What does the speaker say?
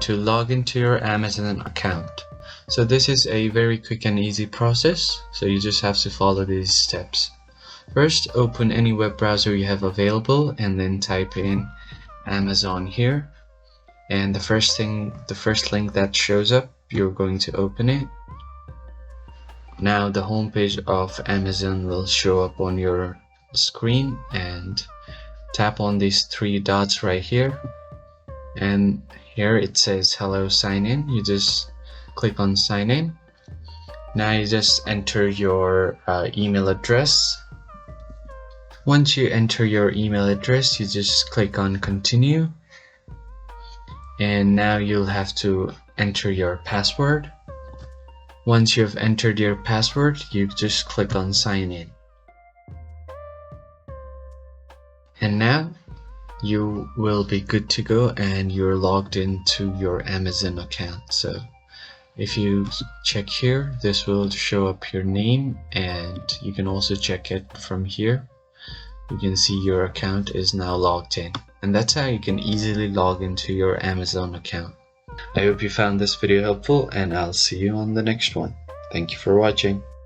to log into your Amazon account. So this is a very quick and easy process, so you just have to follow these steps. First, open any web browser you have available and then type in Amazon here, and the first link that shows up, you're going to open it. Now the homepage of Amazon will show up on your screen, and tap on these three dots right here, and here it says hello, sign in. You just click on sign in. Now you just enter your email address. Once you enter your email address, you just click on continue, and now you'll have to enter your password. Once you've entered your password, you just click on sign in. And now you will be good to go and you're logged into your Amazon account. So if you check here, this will show up your name, and you can also check it from here. You can see your account is now logged in, and that's how you can easily log into your Amazon account. I hope you found this video helpful, and I'll see you on the next one. Thank you for watching.